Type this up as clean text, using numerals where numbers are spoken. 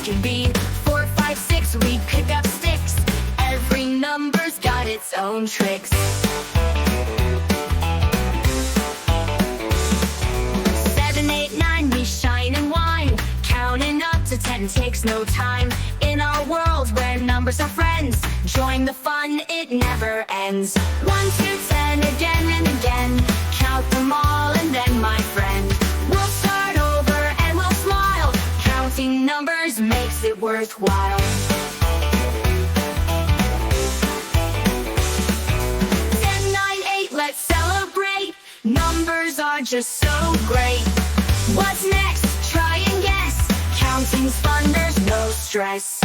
can be 4, 5, 6, we pick up sticks. Every number's got its own tricks. 7, 8, 9, we shine and whine. Counting up to 10 takes no time. In our world where numbers are friends, join the fun, it never ends. 1, 2, 10, again and again. Count them all and then, my friend, we'll start over and we'll smile. Counting numbers makes it worthwhile. 10, 9, 8, let's celebrate. Numbers are just so great. What's next? Try and guess. Counting's fun, there's no stress.